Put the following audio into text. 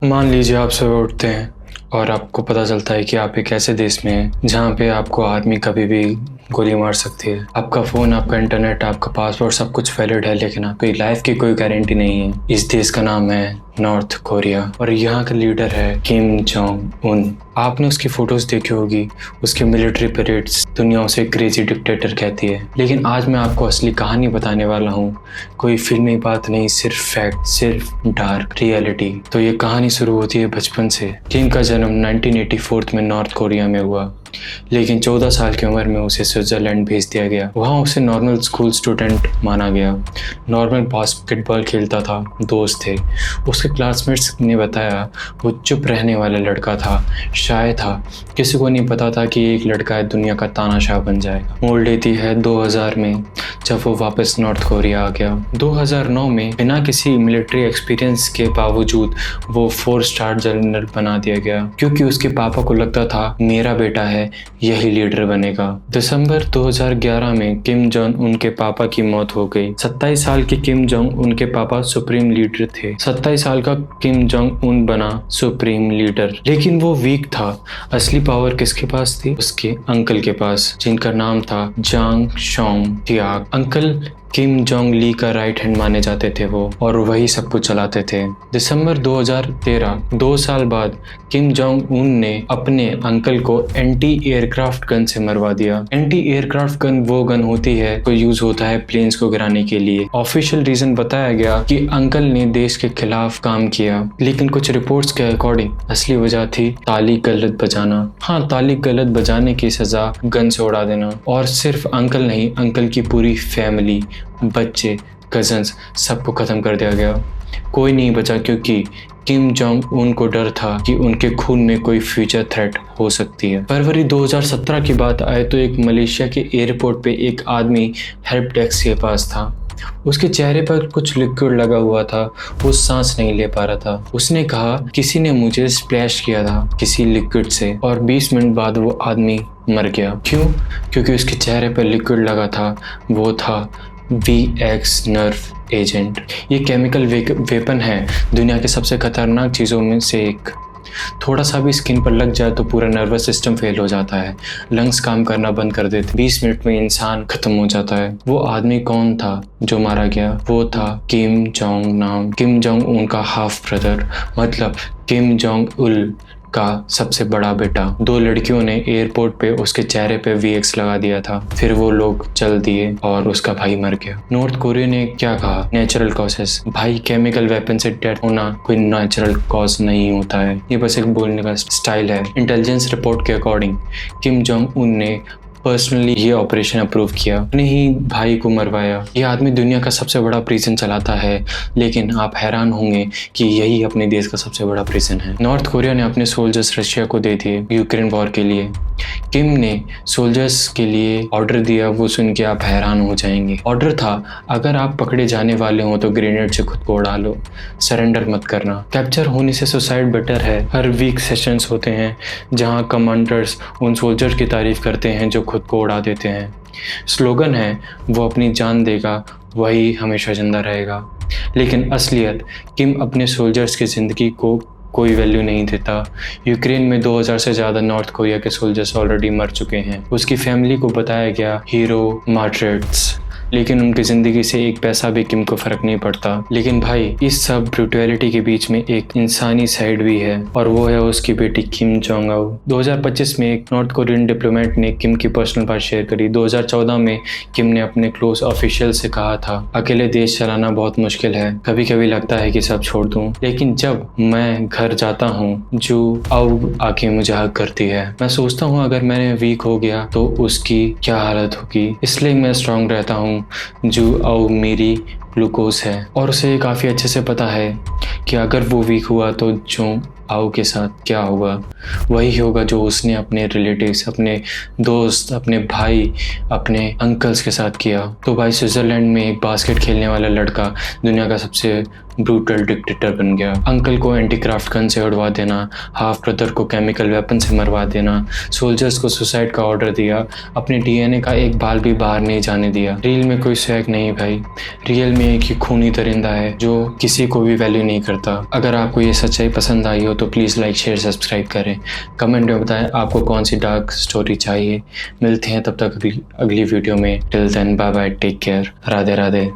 मान लीजिए आप सुबह उठते हैं और आपको पता चलता है कि आप एक ऐसे देश में हैं जहाँ पे आपको आदमी कभी भी गोली मार सकती है। आपका फ़ोन, आपका इंटरनेट, आपका पासपोर्ट सब कुछ वैलिड है, लेकिन आपकी लाइफ की कोई गारंटी नहीं है। इस देश का नाम है नॉर्थ कोरिया और यहाँ का लीडर है किम जोंग उन। आपने उसकी फोटोज देखी होगी, उसके मिलिट्री परेड्स दुनिया उसे क्रेजी डिक्टेटर कहती है। लेकिन आज मैं आपको असली कहानी बताने वाला हूँ, कोई फिल्मी बात नहीं, सिर्फ फैक्ट, सिर्फ डार्क रियलिटी। तो ये कहानी शुरू होती है बचपन से। किम का जन्म 1984 में नॉर्थ कोरिया में हुआ, लेकिन 14 साल की उम्र में उसे स्विट्जरलैंड भेज दिया गया। वहाँ उसे नॉर्मल स्कूल स्टूडेंट माना गया, नॉर्मल बास्केटबॉल खेलता था, दोस्त थे। उसके क्लासमेट्स ने बताया वो चुप रहने वाला लड़का था, शाय था, किसी को नहीं पता था कि एक लड़का है दुनिया का तानाशाह बन जाएगा। मोड़ लेती है 2000 में, जब वो वापस नॉर्थ कोरिया आ गया। 2009 में बिना किसी मिलिट्री एक्सपीरियंस के बावजूद वो 4 स्टार जनरल बना दिया गया, क्योंकि उसके पापा को लगता था मेरा बेटा है, यही लीडर बनेगा। दिसंबर 2011 में किम जोंग उन के पापा की मौत हो गई। 27 साल के किम जोंग उन के पापा सुप्रीम लीडर थे। 27 साल का किम जोंग उन बना सुप्रीम लीडर, लेकिन वो वीक था। असली पावर किसके पास थी? उसके अंकल के पास, जिनका नाम था जांग शोंग तियाक। अंकल किम जोंग ली का राइट हैंड माने जाते थे वो, और वही सब कुछ चलाते थे। दिसंबर 2013, 2 साल बाद, किम जोंग उन ने अपने अंकल को एंटी एयरक्राफ्ट गन से मरवा दिया। एंटी एयरक्राफ्ट गन वो गन होती है जो यूज होता है प्लेन्स को गिराने के लिए। ऑफिशियल रीजन बताया गया कि अंकल ने देश के खिलाफ काम किया, लेकिन कुछ रिपोर्ट्स के अकॉर्डिंग असली वजह थी ताली गलत बजाना। हाँ, ताली गलत बजाने की सजा गन से उड़ा देना। और सिर्फ अंकल नहीं, अंकल की पूरी फैमिली, बच्चे, कजन्स, सबको खत्म कर दिया गया। कोई नहीं बचा, क्योंकि किम जोंग उन को डर था कि उनके खून में कोई फ्यूचर थ्रेट हो सकती है। फरवरी 2017 की बात आए तो एक मलेशिया के एयरपोर्ट पे एक आदमी हेल्प डेस्क के पास था। उसके चेहरे पर कुछ लिक्विड लगा हुआ था, वो सांस नहीं ले पा रहा था। उसने कहा किसी ने मुझे स्प्लैश किया था किसी लिक्विड से, और 20 मिनट बाद वो आदमी मर गया। क्यों? क्योंकि उसके चेहरे पर लिक्विड लगा था, वो था VX नर्व एजेंट। ये केमिकल वेपन है, दुनिया के सबसे खतरनाक चीज़ों में से एक। थोड़ा सा भी स्किन पर लग जाए तो पूरा नर्वस सिस्टम फेल हो जाता है, लंग्स काम करना बंद कर देते, 20 मिनट में इंसान खत्म हो जाता है। वो आदमी कौन था जो मारा गया? वो था किम जोंग नाम, किम जोंग उन का हाफ ब्रदर, मतलब किम जोंग उल का सबसे बड़ा बेटा। 2 लड़कियों ने एयरपोर्ट पे उसके चेहरे पे VX लगा दिया था, फिर वो लोग चल दिए और उसका भाई मर गया। नॉर्थ कोरिया ने क्या कहा? Natural causes. भाई, केमिकल वेपन से डेथ होना कोई नेचुरल कॉज नहीं होता है, ये बस एक बोलने का स्टाइल है। इंटेलिजेंस रिपोर्ट के अकॉर्डिंग किम जोंग उन ने पर्सनली ये ऑपरेशन अप्रूव किया, अपने ही भाई को मरवाया। ये आदमी दुनिया का सबसे बड़ा प्रिजन चलाता है, लेकिन आप हैरान होंगे कि यही अपने देश का सबसे बड़ा प्रिजन है। नॉर्थ कोरिया ने अपने सोल्जर्स रशिया को दे दिए यूक्रेन वॉर के लिए। किम ने सोल्जर्स के लिए ऑर्डर दिया, वो सुन के आप हैरान हो जाएंगे। ऑर्डर था, अगर आप पकड़े जाने वाले हो तो ग्रेनेड से खुद को उड़ा लो, सरेंडर मत करना। कैप्चर होने से सुसाइड बेटर है। हर वीक सेशंस होते हैं जहां कमांडर्स उन सोल्जर की तारीफ करते हैं जो खुद को उड़ा देते हैं। स्लोगन है, वो अपनी जान देगा वही हमेशा जिंदा रहेगा। लेकिन असलियत, किम अपने सोल्जर्स की ज़िंदगी को कोई वैल्यू नहीं देता। यूक्रेन में 2000 से ज़्यादा नॉर्थ कोरिया के सोल्जर्स ऑलरेडी मर चुके हैं। उसकी फैमिली को बताया गया हीरो मार्टर्स, लेकिन उनकी ज़िंदगी से एक पैसा भी किम को फ़र्क नहीं पड़ता। लेकिन भाई, इस सब ब्रूटैलिटी के बीच में एक इंसानी साइड भी है, और वो है उसकी बेटी किम जोंग उन। 2025 में एक नॉर्थ कोरियन डिप्लोमेट ने किम की पर्सनल बात शेयर करी। 2014 में किम ने अपने क्लोज ऑफिशियल से कहा था, अकेले देश चलाना बहुत मुश्किल है, कभी कभी लगता है कि सब छोड़ दूं, लेकिन जब मैं घर जाता हूँ जो आओ आके मुझे हक करती है। मैं सोचता हूँ अगर मैंने वीक हो गया तो उसकी क्या हालत होगी, इसलिए मैं स्ट्रांग रहता हूँ। जो आओ मेरी ग्लूकोज है, और उसे काफ़ी अच्छे से पता है कि अगर वो वीक हुआ तो जो आओ के साथ क्या होगा, वही होगा जो उसने अपने रिलेटिव्स, अपने दोस्त, अपने भाई, अपने अंकल्स के साथ किया। तो भाई, स्विट्ज़रलैंड में एक बास्केट खेलने वाला लड़का दुनिया का सबसे ब्रूटल डिक्टेटर बन गया। अंकल को एंटी क्राफ्ट गन से उड़वा देना, हाफ ब्रदर को केमिकल वेपन से मरवा देना, सोल्जर्स को सुसाइड का ऑर्डर दिया, अपने डीएनए का एक बाल भी बाहर नहीं जाने दिया। रियल में कोई स्वैग नहीं भाई, रियल में एक ही खूनी दरिंदा है जो किसी को भी वैल्यू नहीं करता। अगर आपको ये सच्चाई पसंद आई हो तो प्लीज़ लाइक शेयर सब्सक्राइब करें। कमेंट में बताएं आपको कौन सी डार्क स्टोरी चाहिए। मिलते हैं तब तक अगली वीडियो में। Till then bye bye, take care, Radhe Radhe.